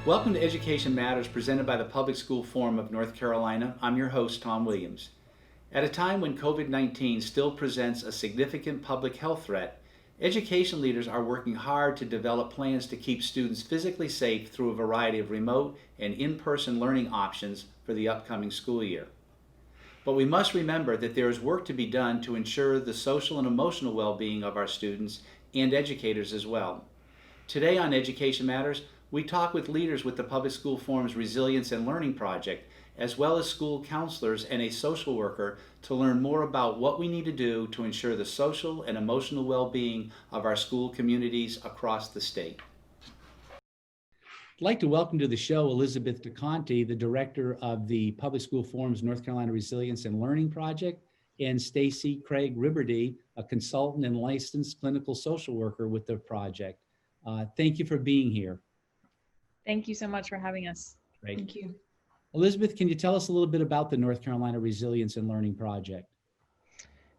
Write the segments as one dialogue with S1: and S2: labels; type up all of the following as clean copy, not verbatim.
S1: Welcome to Education Matters, presented by the Public School Forum of North Carolina. I'm your host, Tom Williams. At a time when COVID-19 still presents a significant public health threat, education leaders are working hard to develop plans to keep students physically safe through a variety of remote and in-person learning options for the upcoming school year. But we must remember that there is work to be done to ensure the social and emotional well-being of our students and educators as well. Today on Education Matters, we talk with leaders with the Public School Forum's Resilience and Learning Project, as well as school counselors and a social worker, to learn more about what we need to do to ensure the social and emotional well-being of our school communities across the state. I'd like to welcome to the show Elizabeth DeKonty, the director of the Public School Forum's North Carolina Resilience and Learning Project, and Stacey Craig Riberdy, a consultant and licensed clinical social worker with the project. Thank you for being here.
S2: Thank you so much for having us.
S1: Great.
S3: Thank you.
S1: Elizabeth, can you tell us a little bit about the North Carolina Resilience and Learning Project?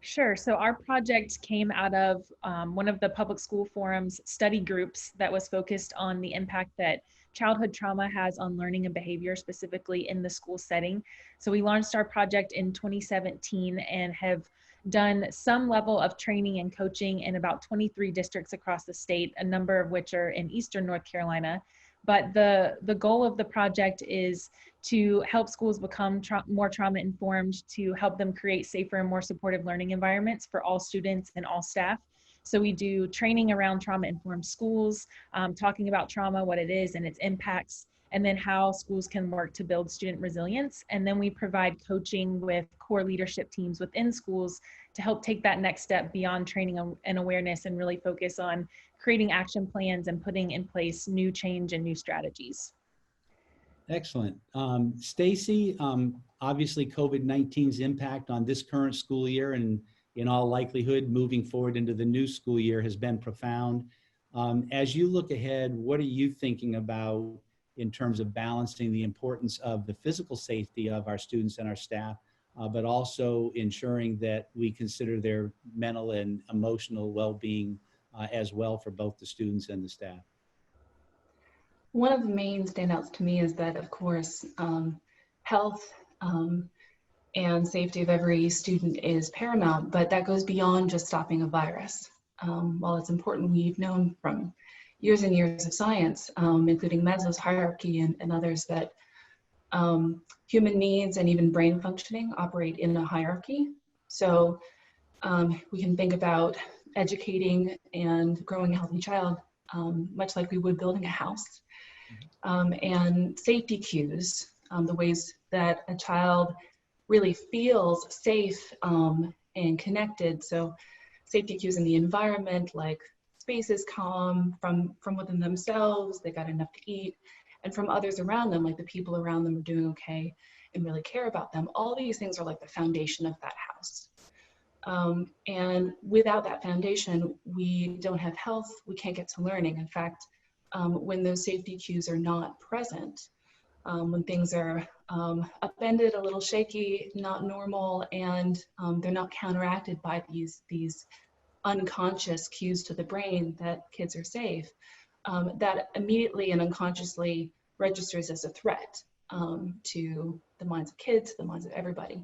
S2: Sure. So our project came out of one of the Public School Forum's study groups that was focused on the impact that childhood trauma has on learning and behavior, specifically in the school setting. So we launched our project in 2017 and have done some level of training and coaching in about 23 districts across the state, a number of which are in Eastern North Carolina. But the goal of the project is to help schools become more trauma informed, to help them create safer and more supportive learning environments for all students and all staff. So we do training around trauma informed schools, talking about trauma, what it is and its impacts, and then how schools can work to build student resilience. And then we provide coaching with core leadership teams within schools to help take that next step beyond training and awareness and really focus on creating action plans and putting in place new change and new strategies.
S1: Excellent. Stacey, obviously COVID-19's impact on this current school year and in all likelihood moving forward into the new school year has been profound. As you look ahead, what are you thinking about in terms of balancing the importance of the physical safety of our students and our staff, but also ensuring that we consider their mental and emotional well-being as well for both the students and the staff?
S3: One of the main standouts to me is that, of course, health and safety of every student is paramount, but that goes beyond just stopping a virus. While it's important, we've known from years and years of science, including Maslow's hierarchy and others, that human needs and even brain functioning operate in a hierarchy. So we can think about educating and growing a healthy child much like we would building a house. And safety cues, the ways that a child really feels safe and connected. So safety cues in the environment, like space is calm from within themselves, they got enough to eat, and from others around them, like the people around them are doing okay and really care about them. All these things are like the foundation of that house. And without that foundation, we don't have health, we can't get to learning. In fact, when those safety cues are not present, when things are upended, a little shaky, not normal, and they're not counteracted by these unconscious cues to the brain that kids are safe, that immediately and unconsciously registers as a threat to the minds of kids, the minds of everybody,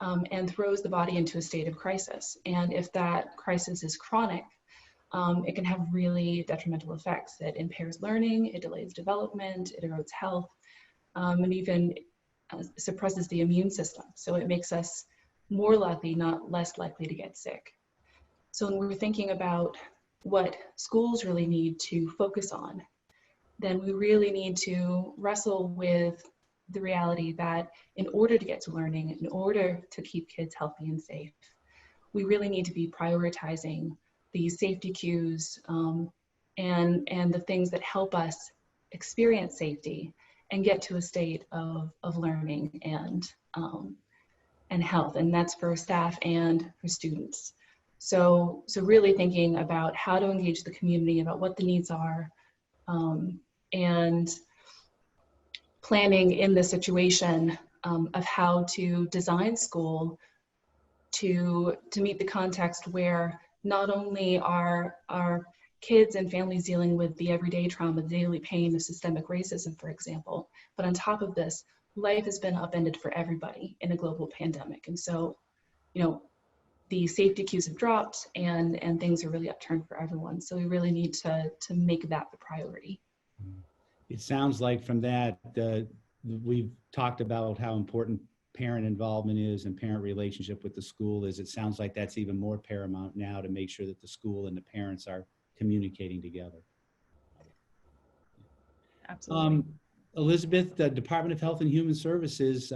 S3: and throws the body into a state of crisis. And if that crisis is chronic, it can have really detrimental effects. It impairs learning, it delays development, it erodes health, and even suppresses the immune system. So it makes us more likely, not less likely to get sick. So when we're thinking about what schools really need to focus on, then we really need to wrestle with the reality that in order to get to learning, in order to keep kids healthy and safe, we really need to be prioritizing these safety cues and the things that help us experience safety and get to a state of learning and health. And that's for staff and for students. So really thinking about how to engage the community, about what the needs are, and planning in the situation of how to design school to meet the context where not only are kids and families dealing with the everyday trauma, the daily pain of systemic racism, for example. But on top of this, life has been upended for everybody in a global pandemic. And so, you know, the safety cues have dropped and things are really upturned for everyone. So we really need to make that the priority.
S4: It sounds like from that, we've talked about how important parent involvement is and parent relationship with the school is. It sounds like that's even more paramount now to make sure that the school and the parents are communicating together.
S2: Absolutely.
S4: Elizabeth, the Department of Health and Human Services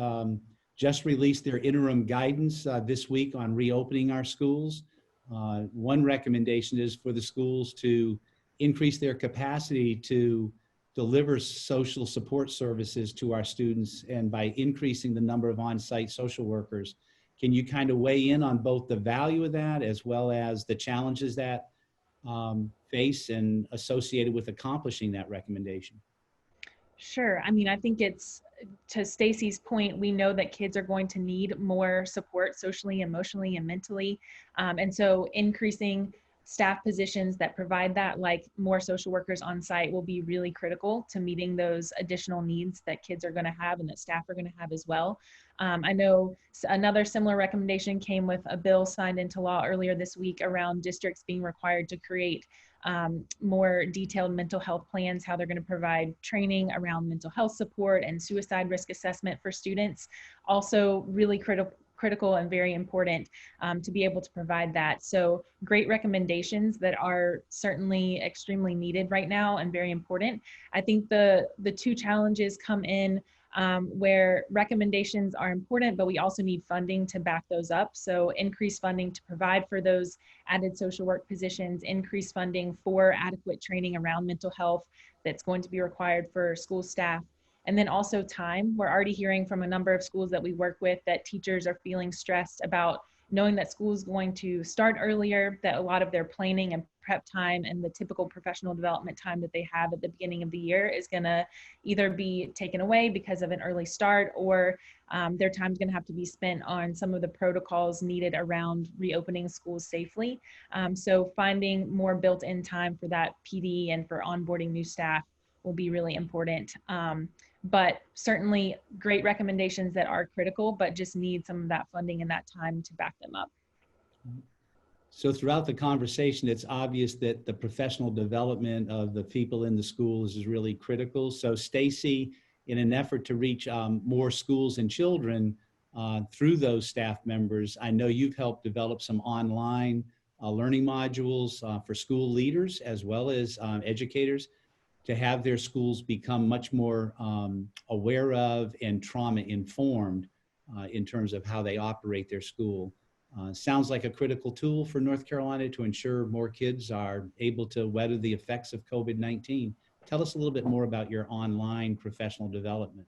S4: just released their interim guidance this week on reopening our schools. One recommendation is for the schools to increase their capacity to deliver social support services to our students, and by increasing the number of on-site social workers. Can you kind of weigh in on both the value of that as well as the challenges that face and associated with accomplishing that recommendation?
S2: Sure. I mean, I think it's, to Stacey's point, we know that kids are going to need more support socially, emotionally, and mentally. And so increasing staff positions that provide that, like more social workers on site, will be really critical to meeting those additional needs that kids are going to have and that staff are going to have as well. I know another similar recommendation came with a bill signed into law earlier this week around districts being required to create more detailed mental health plans, how they're going to provide training around mental health support and suicide risk assessment for students. Also really critical and very important to be able to provide that. So great recommendations that are certainly extremely needed right now and very important. I think the two challenges come in where recommendations are important, but we also need funding to back those up. So increased funding to provide for those added social work positions, increased funding for adequate training around mental health that's going to be required for school staff. And then also time. We're already hearing from a number of schools that we work with that teachers are feeling stressed about knowing that school is going to start earlier, that a lot of their planning and prep time and the typical professional development time that they have at the beginning of the year is going to either be taken away because of an early start, or their time is going to have to be spent on some of the protocols needed around reopening schools safely. So finding more built-in time for that PD and for onboarding new staff will be really important. But certainly great recommendations that are critical, but just need some of that funding and that time to back them up.
S4: So throughout the conversation, it's obvious that the professional development of the people in the schools is really critical. So Stacey, in an effort to reach more schools and children through those staff members, I know you've helped develop some online learning modules for school leaders as well as educators to have their schools become much more aware of and trauma informed in terms of how they operate their school. Sounds like a critical tool for North Carolina to ensure more kids are able to weather the effects of COVID-19. Tell us a little bit more about your online professional development.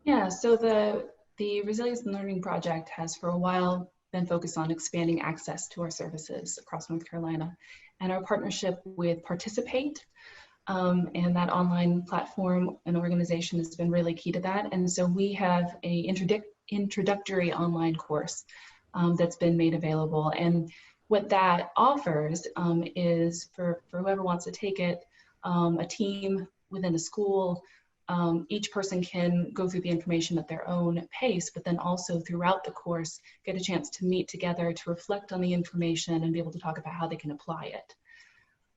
S3: Yeah, so the Resilience and Learning Project has for a while been focused on expanding access to our services across North Carolina. And our partnership with Participate and that online platform and organization has been really key to that. And so we have a introductory online course that's been made available. And what that offers is for whoever wants to take it, a team within a school, each person can go through the information at their own pace, but then also throughout the course, get a chance to meet together to reflect on the information and be able to talk about how they can apply it.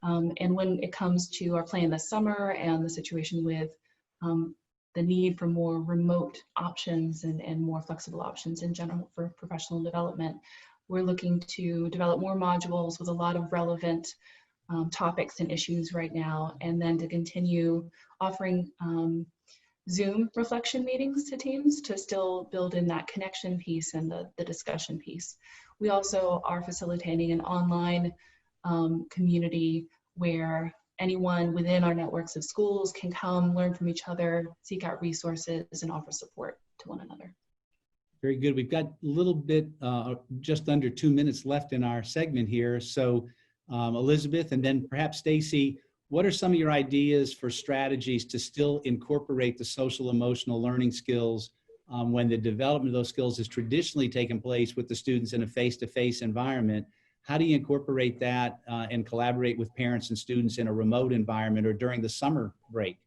S3: And when it comes to our plan this summer and the situation with the need for more remote options and more flexible options in general for professional development, we're looking to develop more modules with a lot of relevant topics and issues right now, and then to continue offering Zoom reflection meetings to teams to still build in that connection piece and the discussion piece. We also are facilitating an online community where anyone within our networks of schools can come, learn from each other, seek out resources, and offer support to one another.
S4: Very good. We've got a little bit, just under 2 minutes left in our segment here. So Elizabeth, and then perhaps Stacey, what are some of your ideas for strategies to still incorporate the social emotional learning skills when the development of those skills has traditionally taken place with the students in a face-to-face environment? How do you incorporate that and collaborate with parents and students in a remote environment or during the summer break?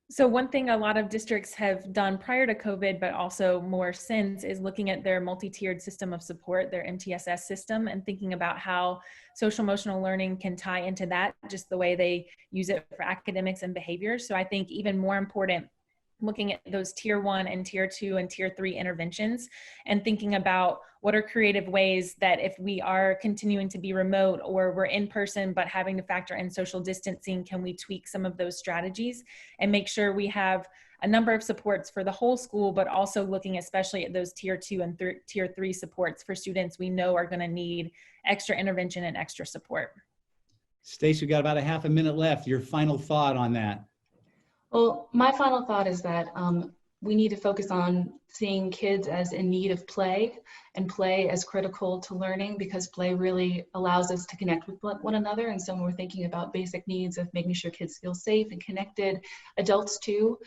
S2: So one thing a lot of districts have done prior to COVID, but also more since, is looking at their multi-tiered system of support, their MTSS system, and thinking about how social emotional learning can tie into that, just the way they use it for academics and behavior. So I think even more important, looking at those tier 1 and tier 2 and tier 3 interventions and thinking about what are creative ways that if we are continuing to be remote or we're in person but having to factor in social distancing, can we tweak some of those strategies and make sure we have a number of supports for the whole school, but also looking especially at those tier 2 and tier 3 supports for students we know are going to need extra intervention and extra support.
S4: Stacey, we got about a half a minute left. Your final thought on that?
S3: Well, my final thought is that we need to focus on seeing kids as in need of play and play as critical to learning, because play really allows us to connect with one another. And so when we're thinking about basic needs of making sure kids feel safe and connected, adults too,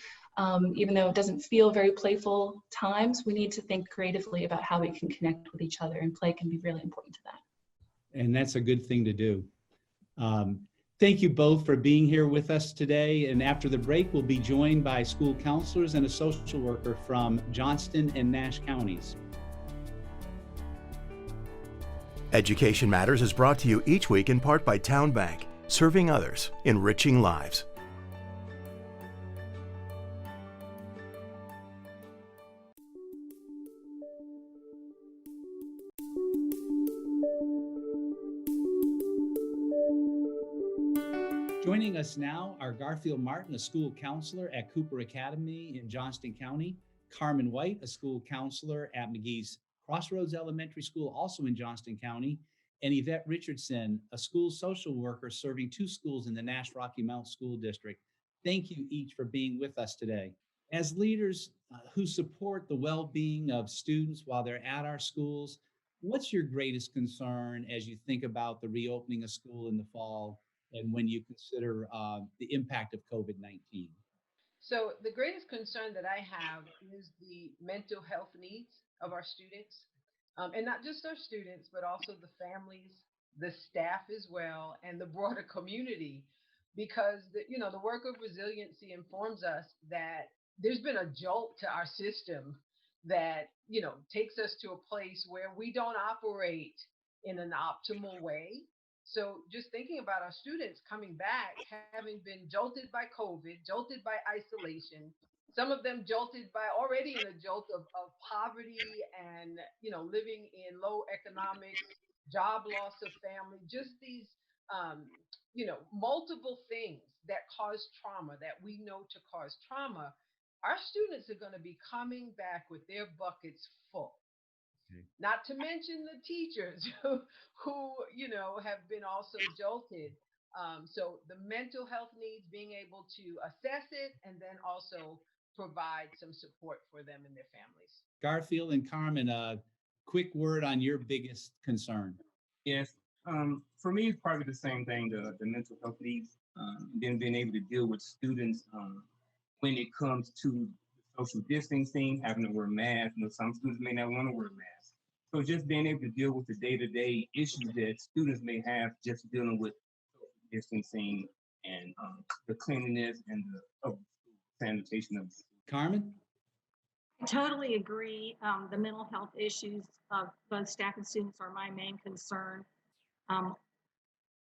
S3: even though it doesn't feel very playful times, we need to think creatively about how we can connect with each other, and play can be really important to that.
S4: And that's a good thing to do. Thank you both for being here with us today. And after the break, we'll be joined by school counselors and a social worker from Johnston and Nash counties.
S5: Education Matters is brought to you each week in part by Town Bank, serving others, enriching lives.
S4: Joining us now are Garfield Martin, a school counselor at Cooper Academy in Johnston County, Carmen White, a school counselor at McGee's Crossroads Elementary School, also in Johnston County, and Yvette Richardson, a school social worker serving 2 schools in the Nash Rocky Mount School District. Thank you each for being with us today. As leaders who support the well-being of students while they're at our schools, what's your greatest concern as you think about the reopening of school in the fall and when you consider the impact of COVID-19?
S6: So the greatest concern that I have is the mental health needs of our students, and not just our students, but also the families, the staff as well, and the broader community, because the work of resiliency informs us that there's been a jolt to our system that takes us to a place where we don't operate in an optimal way. So just thinking about our students coming back, having been jolted by COVID, jolted by isolation, some of them jolted by already in a jolt of poverty and, living in low economics, job loss of family, just these, multiple things that cause trauma, that we know to cause trauma. Our students are going to be coming back with their buckets full. Not to mention the teachers who have been also jolted. So the mental health needs, being able to assess it and then also provide some support for them and their families.
S4: Garfield and Carmen, a quick word on your biggest concern.
S7: Yes, for me, it's probably the same thing, the mental health needs, then being able to deal with students when it comes to social distancing, having to wear masks. Some students may not want to wear masks. So just being able to deal with the day-to-day issues that students may have, just dealing with social distancing and the cleanliness and the sanitation of the school.
S4: Carmen?
S8: I totally agree. The mental health issues of both staff and students are my main concern.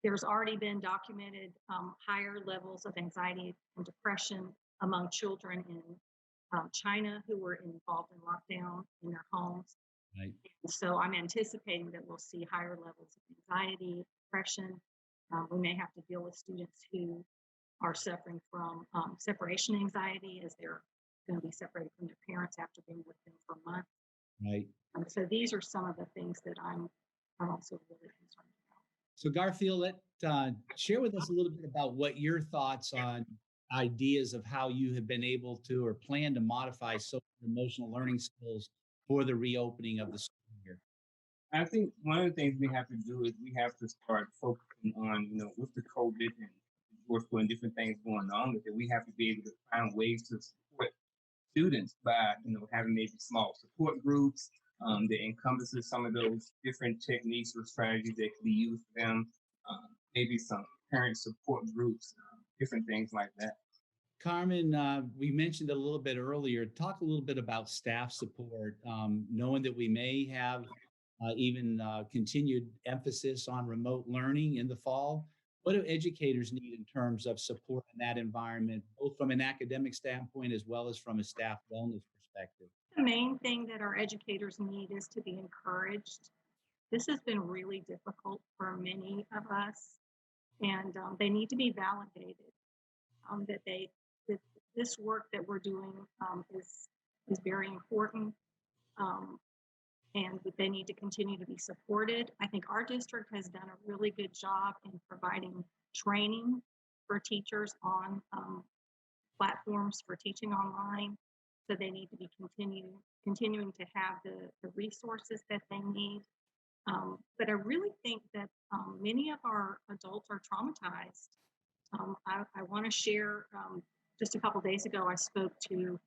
S8: There's already been documented higher levels of anxiety and depression among children in China who were involved in lockdown in their homes.
S4: Right.
S8: And so I'm anticipating that we'll see higher levels of anxiety, depression. We may have to deal with students who are suffering from separation anxiety, as they're going to be separated from their parents after being with them for a month.
S4: Right.
S8: So these are some of the things that I'm also really concerned about.
S4: So Garfield, share with us a little bit about what your thoughts on ideas of how you have been able to or plan to modify social and emotional learning skills for the reopening of the school year.
S7: I think one of the things we have to do is we have to start focusing on, with the COVID and and different things going on with it, we have to be able to find ways to support students by, having maybe small support groups, that encompasses some of those different techniques or strategies that can be used for them. Maybe some parent support groups, different things like that.
S4: Carmen, we mentioned a little bit earlier. Talk a little bit about staff support, knowing that we may have even continued emphasis on remote learning in the fall. What do educators need in terms of support in that environment, both from an academic standpoint as well as from a staff wellness perspective?
S8: The main thing that our educators need is to be encouraged. This has been really difficult for many of us, and they need to be validated that this work that we're doing is very important, and that they need to continue to be supported. I think our district has done a really good job in providing training for teachers on platforms for teaching online. So they need to be continuing to have the resources that they need. But I really think that many of our adults are traumatized. I want to share, just a couple days ago, I spoke to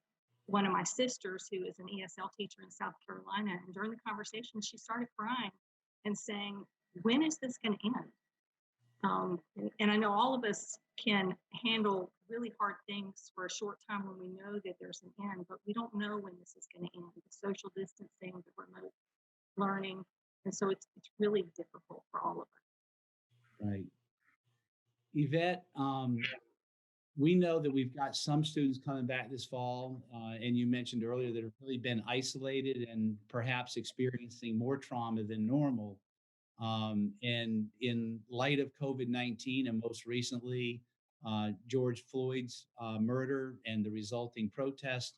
S8: one of my sisters who is an ESL teacher in South Carolina. And during the conversation, she started crying and saying, when is this going to end? And I know all of us can handle really hard things for a short time when we know that there's an end, but we don't know when this is going to end. The social distancing, the remote learning. And so it's really difficult for all of us.
S4: Right. Yvette, we know that we've got some students coming back this fall, and you mentioned earlier that have really been isolated and perhaps experiencing more trauma than normal. And in light of COVID-19 and most recently, George Floyd's murder and the resulting protest,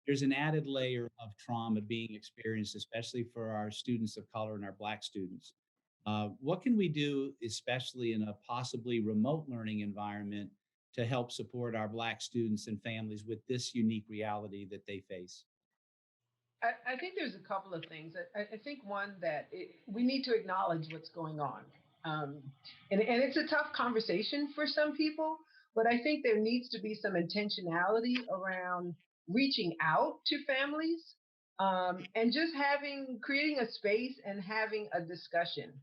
S4: there's an added layer of trauma being experienced, especially for our students of color and our Black students. What can we do, especially in a possibly remote learning environment, to help support our Black students and families with this unique reality that they face?
S6: I think there's a couple of things. I think one that we need to acknowledge what's going on. And it's a tough conversation for some people, but I think there needs to be some intentionality around reaching out to families and just creating a space and having a discussion,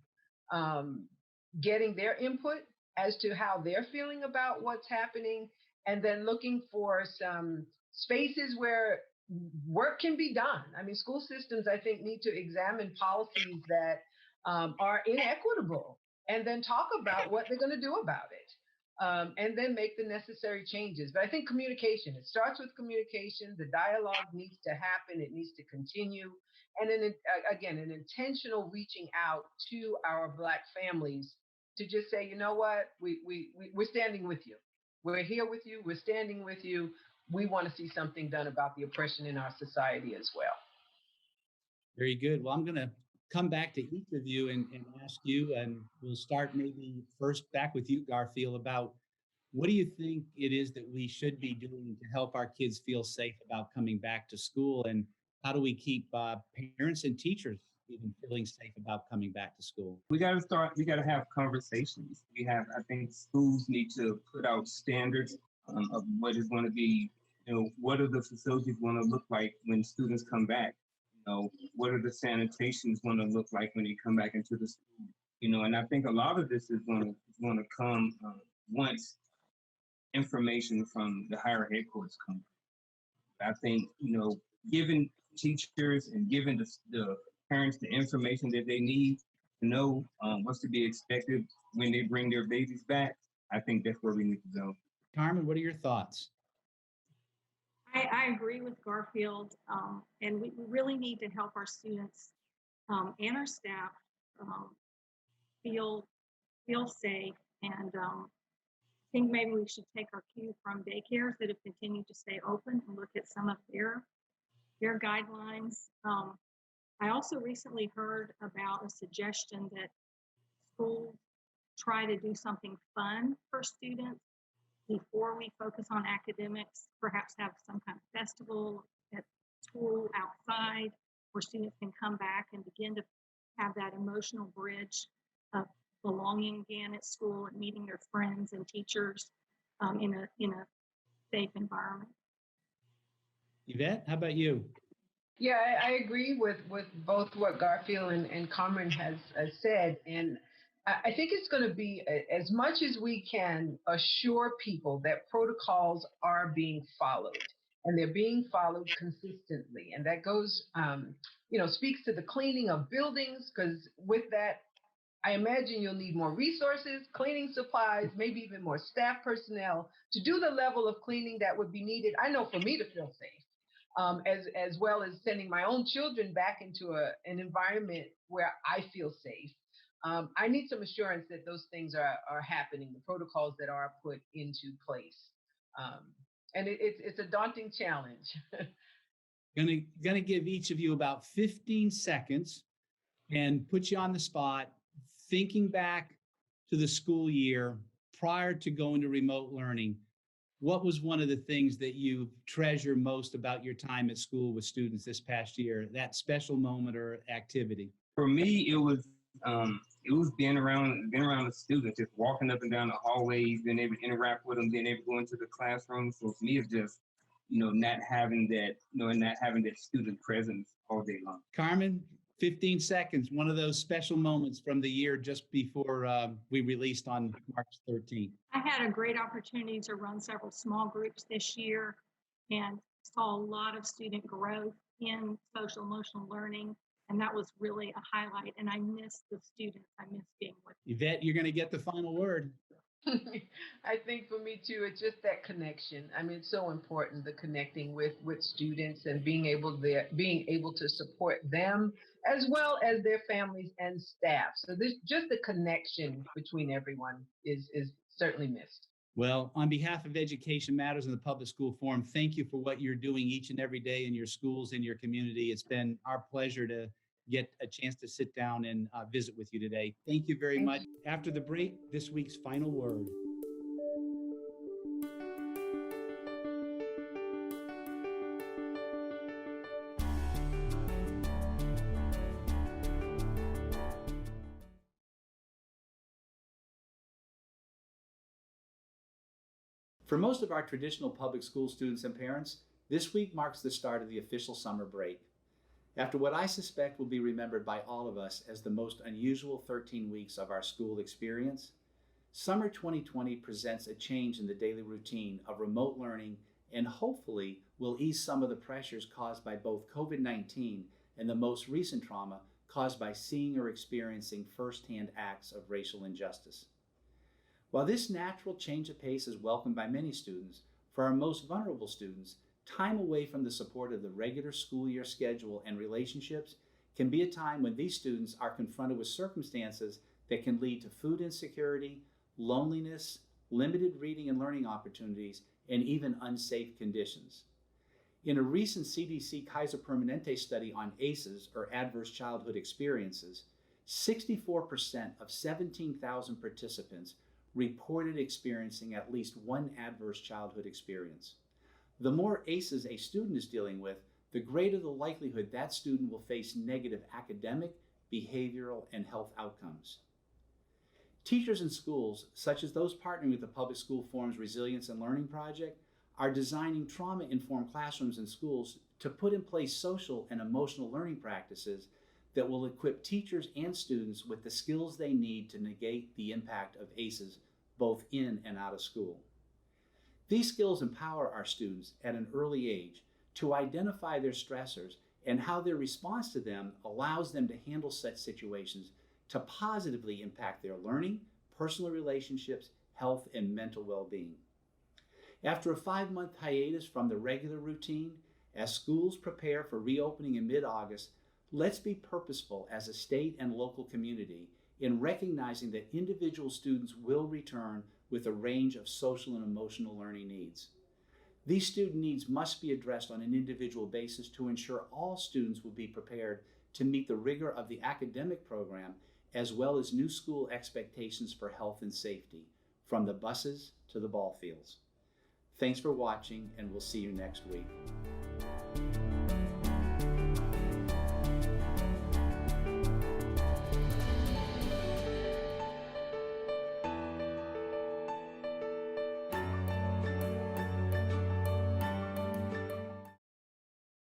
S6: getting their input as to how they're feeling about what's happening, and then looking for some spaces where work can be done. I mean, school systems, I think, need to examine policies that are inequitable and then talk about what they're going to do about it, and then make the necessary changes. But I think communication, it starts with communication. The dialogue needs to happen. It needs to continue. And then, again, an intentional reaching out to our Black families to just say, you know what, we're standing with you. We're here with you. We're standing with you. We want to see something done about the oppression in our society as well.
S4: Very good. Well, I'm going to come back to each of you and ask you, and we'll start maybe first back with you, Garfield, about what do you think it is that we should be doing to help our kids feel safe about coming back to school, and how do we keep parents and teachers even feeling safe about coming back to school?
S7: We got to have conversations. I think schools need to put out standards of what is going to be, what are the facilities going to look like when students come back? What are the sanitations going to look like when they come back into the school? And I think a lot of this is going to come once information from the higher headquarters comes. I think, giving teachers and giving the parents the information that they need to know what's to be expected when they bring their babies back, I think that's where we need to go.
S4: Carmen, what are your thoughts?
S8: I agree with Garfield, and we really need to help our students and our staff feel safe. And I think maybe we should take our cue from daycares that have continued to stay open and look at some of their guidelines. I also recently heard about a suggestion that schools try to do something fun for students before we focus on academics, perhaps have some kind of festival at school outside where students can come back and begin to have that emotional bridge of belonging again at school and meeting their friends and teachers in a safe environment.
S4: Yvette, how about you?
S6: Yeah, I agree with both what Garfield and Cameron has said. And I think it's going to be as much as we can assure people that protocols are being followed and they're being followed consistently. And that goes, speaks to the cleaning of buildings, because with that, I imagine you'll need more resources, cleaning supplies, maybe even more staff personnel to do the level of cleaning that would be needed. I know for me to feel safe, as well as sending my own children back into an environment where I feel safe. I need some assurance that those things are happening, the protocols that are put into place. Um, and it's a daunting challenge.
S4: Gonna give each of you about 15 seconds and put you on the spot, thinking back to the school year prior to going to remote learning. What was one of the things that you treasure most about your time at school with students this past year, that special moment or activity?
S7: For me, it was being around the students, just walking up and down the hallways, being able to interact with them, being able to go into the classroom. So for me, it's just not having that, and not having that student presence all day long.
S4: Carmen, 15 seconds, one of those special moments from the year just before we released on March 13th.
S8: I had a great opportunity to run several small groups this year and saw a lot of student growth in social emotional learning. And that was really a highlight. And I miss the students. I miss being with them.
S4: Yvette, you're going to get the final word.
S6: I think for me too, it's just that connection. I mean, it's so important, the connecting with students and being able to support them as well as their families and staff. So there's just the connection between everyone is certainly missed.
S4: Well, on behalf of Education Matters and the Public School Forum, thank you for what you're doing each and every day in your schools, in your community. It's been our pleasure to get a chance to sit down and visit with you today. Thank you very much. After the break, this week's final word.
S1: For most of our traditional public school students and parents, this week marks the start of the official summer break. After what I suspect will be remembered by all of us as the most unusual 13 weeks of our school experience, summer 2020 presents a change in the daily routine of remote learning and hopefully will ease some of the pressures caused by both COVID-19 and the most recent trauma caused by seeing or experiencing firsthand acts of racial injustice. While this natural change of pace is welcomed by many students, for our most vulnerable students, time away from the support of the regular school year schedule and relationships can be a time when these students are confronted with circumstances that can lead to food insecurity, loneliness, limited reading and learning opportunities, and even unsafe conditions. In a recent CDC Kaiser Permanente study on ACEs, or Adverse Childhood Experiences, 64% of 17,000 participants reported experiencing at least one adverse childhood experience. The more ACEs a student is dealing with, the greater the likelihood that student will face negative academic, behavioral, and health outcomes. Teachers in schools, such as those partnering with the Public School Forum's Resilience and Learning Project, are designing trauma-informed classrooms in schools to put in place social and emotional learning practices that will equip teachers and students with the skills they need to negate the impact of ACEs both in and out of school. These skills empower our students at an early age to identify their stressors and how their response to them allows them to handle such situations to positively impact their learning, personal relationships, health, and mental well-being. After a 5-month hiatus from the regular routine, as schools prepare for reopening in mid-August, let's be purposeful as a state and local community in recognizing that individual students will return with a range of social and emotional learning needs. These student needs must be addressed on an individual basis to ensure all students will be prepared to meet the rigor of the academic program as well as new school expectations for health and safety, from the buses to the ball fields. Thanks for watching, and we'll see you next week.